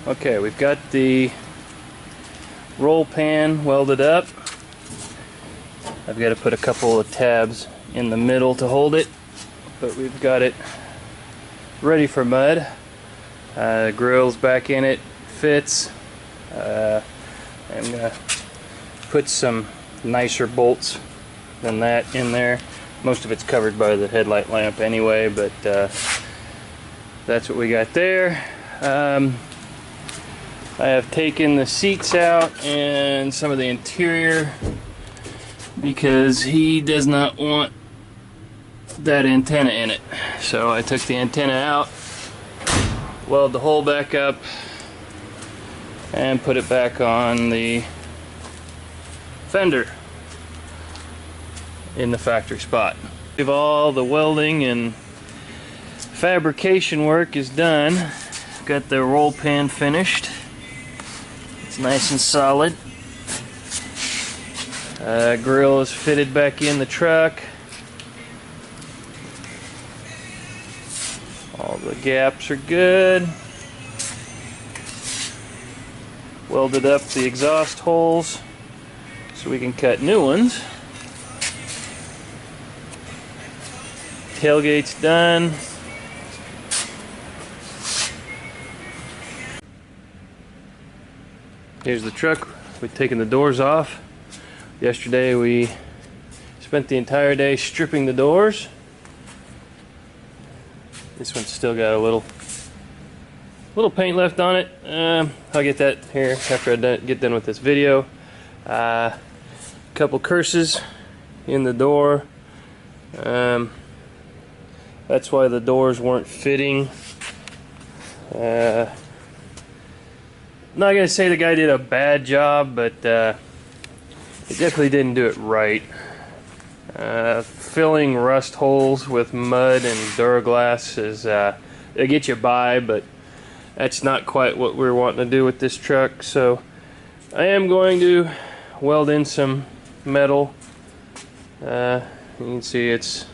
Okay, we've got the roll pan welded up. I've got to put a couple of tabs in the middle to hold it, but we've got it ready for mud. Grill's back in it, fits. I'm gonna put some nicer bolts than that in there. Most of it's covered by the headlight lamp anyway, but that's what we got there. I have taken the seats out and some of the interior because he does not want that antenna in it. So I took the antenna out, weld the hole back up, and put it back on the fender in the factory spot. If all the welding and fabrication work is done, got the roll pan finished. It's nice and solid. Grill is fitted back in the truck. All the gaps are good. Welded up the exhaust holes so we can cut new ones. Tailgate's done. Here's the truck. We've taken the doors off. Yesterday we spent the entire day stripping the doors. This one's still got a little paint left on it. I'll get that here after I get done with this video. Couple curses in the door. That's why the doors weren't fitting. Not gonna say the guy did a bad job, but he definitely didn't do it right. Filling rust holes with mud and Duraglass is it'll get you by, but that's not quite what we're wanting to do with this truck. So I am going to weld in some metal. You can see it's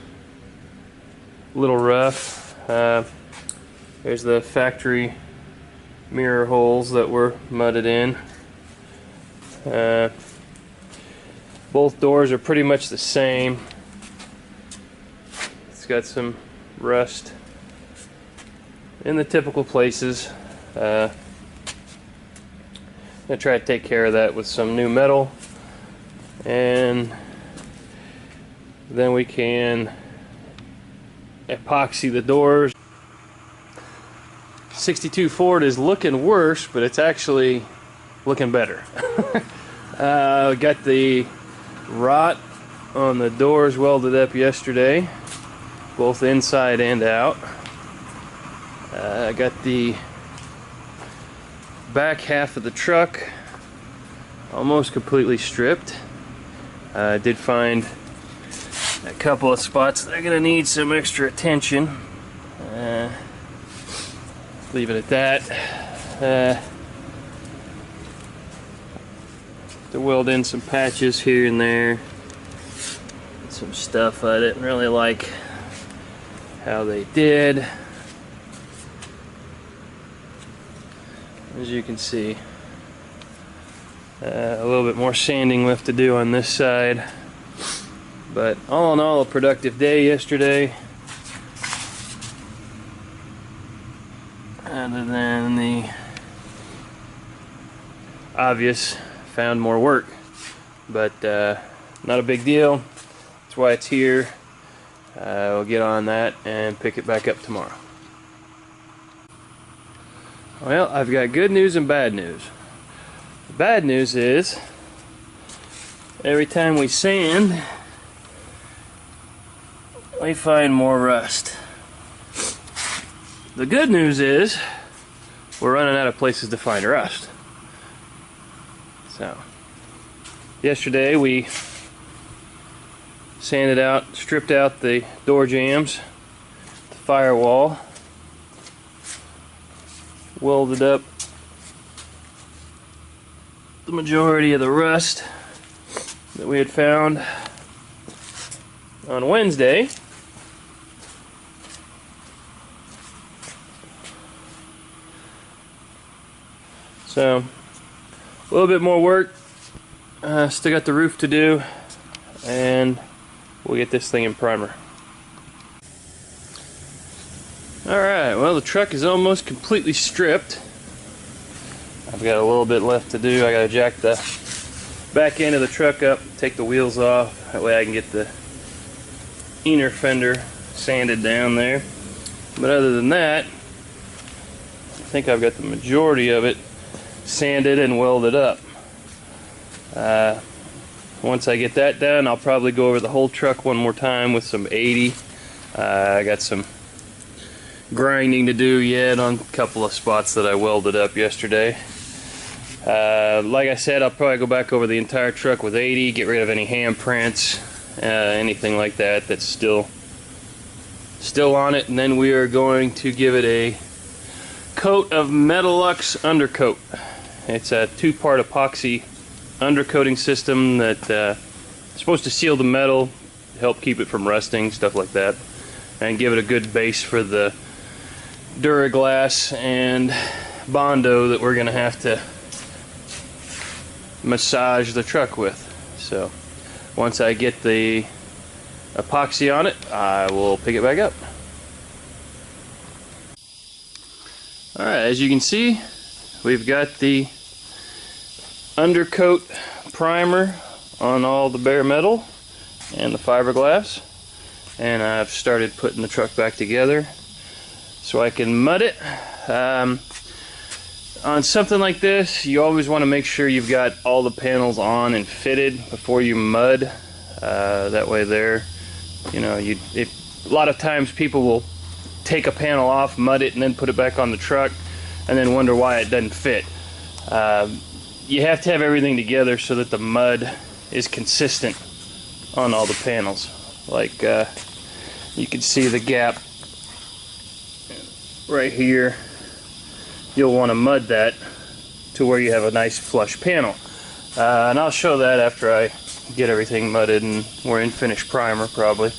a little rough. There's the factory mirror holes that were mudded in. Both doors are pretty much the same. It's got some rust in the typical places. I'm gonna try to take care of that with some new metal, and then we can epoxy the doors. 62 Ford is looking worse, but it's actually looking better. We got the rot on the doors welded up yesterday, both inside and out. I got the back half of the truck almost completely stripped. I did find a couple of spots that are going to need some extra attention. Leave it at that. To weld in some patches here and there. Some stuff I didn't really like how they did. As you can see, a little bit more sanding left to do on this side. But all in all, a productive day yesterday. Other than the obvious, found more work, but not a big deal. That's why it's here. We'll get on that and pick it back up tomorrow. Well, I've got good news and bad news. The bad news is every time we sand, we find more rust. The good news is we're running out of places to find rust. So, yesterday we sanded out, stripped out the door jambs, the firewall, welded up the majority of the rust that we had found on Wednesday. So a little bit more work. Still got the roof to do, and we'll get this thing in primer. Alright, well, the truck is almost completely stripped. I've got a little bit left to do. I gotta jack the back end of the truck up, take the wheels off. That way I can get the inner fender sanded down there. But other than that, I think I've got the majority of it sanded and welded up. Once I get that done, I'll probably go over the whole truck one more time with some 80. I got some grinding to do yet on a couple of spots that I welded up yesterday. Like I said, I'll probably go back over the entire truck with 80, get rid of any handprints, anything like that that's still on it, and then we are going to give it a coat of Metalux undercoat. It's a 2-part epoxy undercoating system that is supposed to seal the metal, help keep it from rusting, stuff like that, and give it a good base for the Duraglass and Bondo that we're going to have to massage the truck with. So once I get the epoxy on it, I will pick it back up. Alright, as you can see, we've got the undercoat primer on all the bare metal and the fiberglass, and I've started putting the truck back together so I can mud it. On something like this, you always want to make sure you've got all the panels on and fitted before you mud. That way there, you know, a lot of times people will take a panel off, mud it, and then put it back on the truck and then wonder why it doesn't fit. You have to have everything together so that the mud is consistent on all the panels. Like you can see the gap right here. You'll want to mud that to where you have a nice flush panel. And I'll show that after I get everything mudded and we're in finished primer probably.